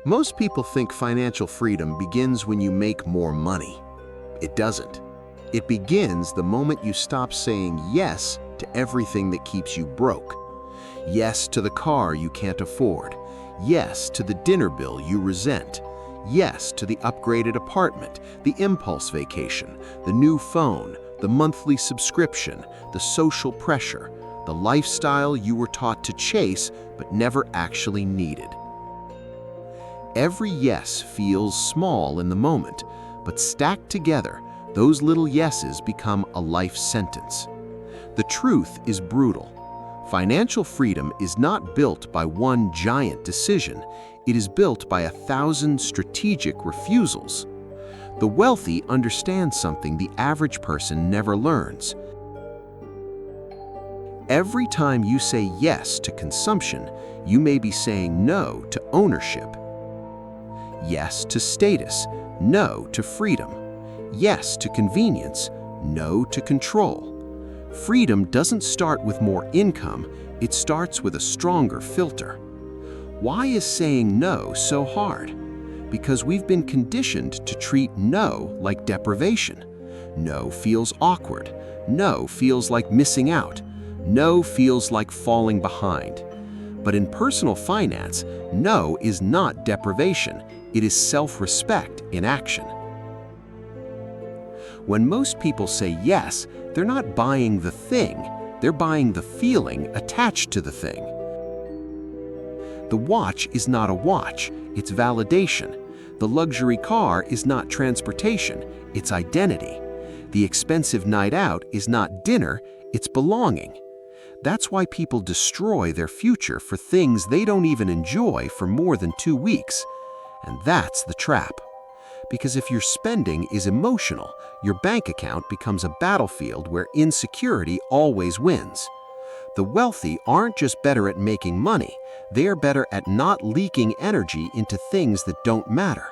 Most people think financial freedom begins when you make more money. It doesn't. It begins the moment you stop saying yes to everything that keeps you broke. Yes to the car you can't afford. Yes to the dinner bill you resent. Yes to the upgraded apartment, the impulse vacation, the new phone, the monthly subscription, the social pressure, the lifestyle you were taught to chase but never actually needed. Every yes feels small in the moment, but stacked together, those little yeses become a life sentence. The truth is brutal. Financial freedom is not built by one giant decision. It is built by 1,000 strategic refusals. The wealthy understand something the average person never learns. Every time you say yes to consumption, you may be saying no to ownership. Yes to status, no to freedom. Yes to convenience, no to control. Freedom doesn't start with more income, it starts with a stronger filter. Why is saying no so hard? Because we've been conditioned to treat no like deprivation. No feels awkward. No feels like missing out. No feels like falling behind. But in personal finance, no is not deprivation. It is self-respect in action. When most people say yes, they're not buying the thing, they're buying the feeling attached to the thing. The watch is not a watch, it's validation. The luxury car is not transportation, it's identity. The expensive night out is not dinner, it's belonging. That's why people destroy their future for things they don't even enjoy for more than 2 weeks. And that's the trap. Because if your spending is emotional, your bank account becomes a battlefield where insecurity always wins. The wealthy aren't just better at making money, they are better at not leaking energy into things that don't matter.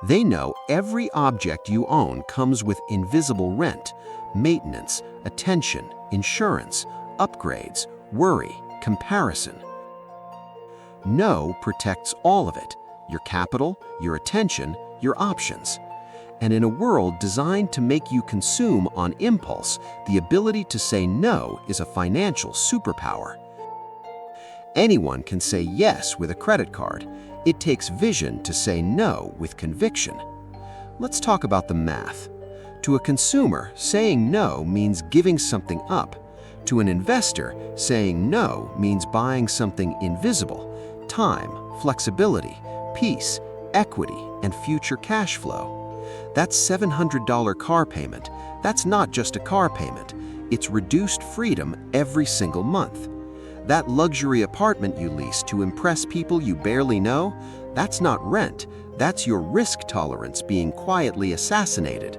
They know every object you own comes with invisible rent, maintenance, attention, insurance, upgrades, worry, comparison. No protects all of it. Your capital, your attention, your options. And in a world designed to make you consume on impulse, the ability to say no is a financial superpower. Anyone can say yes with a credit card. It takes vision to say no with conviction. Let's talk about the math. To a consumer, saying no means giving something up. To an investor, saying no means buying something invisible: time, flexibility, peace, equity, and future cash flow. That $700 car payment, that's not just a car payment, it's reduced freedom every single month. That luxury apartment you lease to impress people you barely know, that's not rent, that's your risk tolerance being quietly assassinated.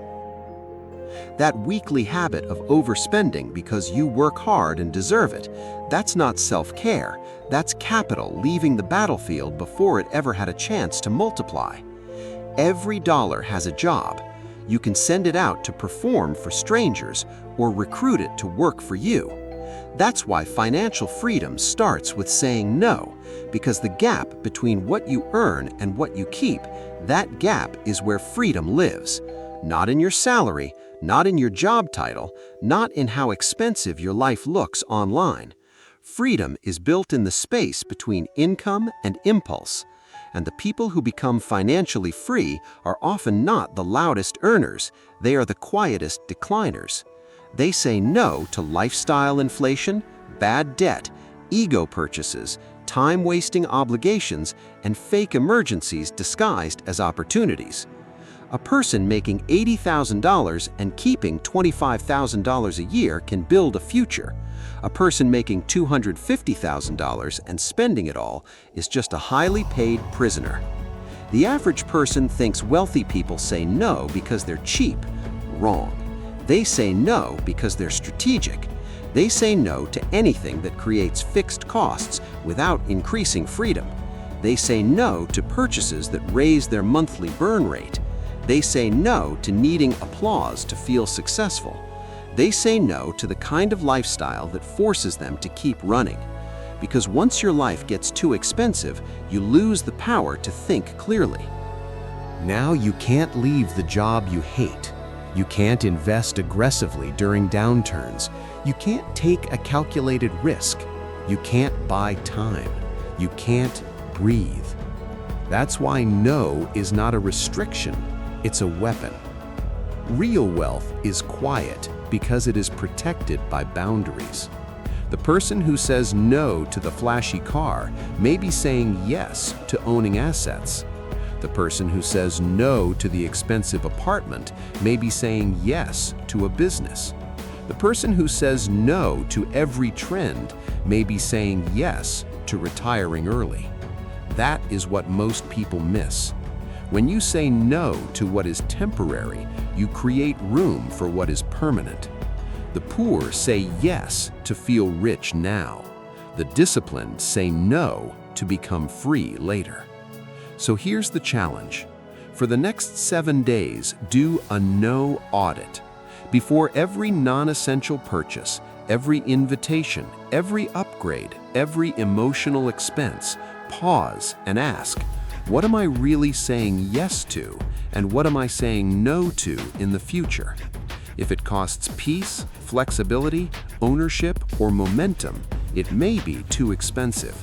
That weekly habit of overspending because you work hard and deserve it, that's not self-care, that's capital leaving the battlefield before it ever had a chance to multiply. Every dollar has a job. You can send it out to perform for strangers or recruit it to work for you. That's why financial freedom starts with saying no, because the gap between what you earn and what you keep, that gap is where freedom lives. Not in your salary, not in your job title, not in how expensive your life looks online. Freedom is built in the space between income and impulse. And the people who become financially free are often not the loudest earners, they are the quietest decliners. They say no to lifestyle inflation, bad debt, ego purchases, time-wasting obligations, and fake emergencies disguised as opportunities. A person making $80,000 and keeping $25,000 a year can build a future. A person making $250,000 and spending it all is just a highly paid prisoner. The average person thinks wealthy people say no because they're cheap. Wrong. They say no because they're strategic. They say no to anything that creates fixed costs without increasing freedom. They say no to purchases that raise their monthly burn rate. They say no to needing applause to feel successful. They say no to the kind of lifestyle that forces them to keep running. because once your life gets too expensive, you lose the power to think clearly. Now you can't leave the job you hate. You can't invest aggressively during downturns. You can't take a calculated risk. You can't buy time. You can't breathe. That's why no is not a restriction, it's a weapon. Real wealth is quiet because it is protected by boundaries. The person who says no to the flashy car may be saying yes to owning assets. The person who says no to the expensive apartment may be saying yes to a business. The person who says no to every trend may be saying yes to retiring early. That is what most people miss. When you say no to what is temporary, you create room for what is permanent. The poor say yes to feel rich now. The disciplined say no to become free later. So here's the challenge. For the next 7 days, do a no audit. Before every non-essential purchase, every invitation, every upgrade, every emotional expense, pause and ask, what am I really saying yes to, and what am I saying no to in the future? If it costs peace, flexibility, ownership, or momentum, it may be too expensive.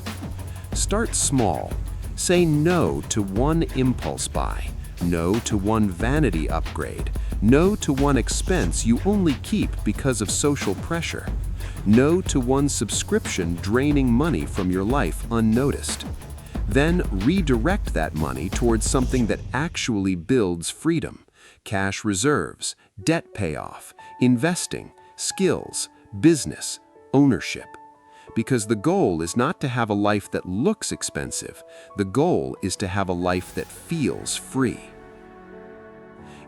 Start small. Say no to one impulse buy, no to one vanity upgrade, no to one expense you only keep because of social pressure, no to one subscription draining money from your life unnoticed. Then redirect that money towards something that actually builds freedom: cash reserves, debt payoff, investing, skills, business, ownership. Because the goal is not to have a life that looks expensive. The goal is to have a life that feels free.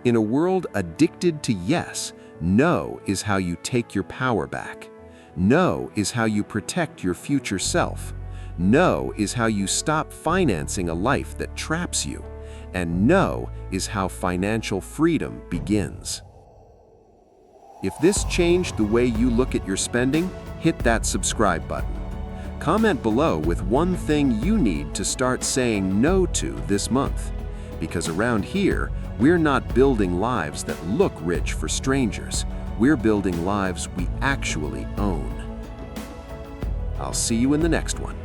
In a world addicted to yes, no is how you take your power back. No is how you protect your future self. No is how you stop financing a life that traps you. And no is how financial freedom begins. If this changed the way you look at your spending, hit that subscribe button. Comment below with one thing you need to start saying no to this month. Because around here, we're not building lives that look rich for strangers. We're building lives we actually own. I'll see you in the next one.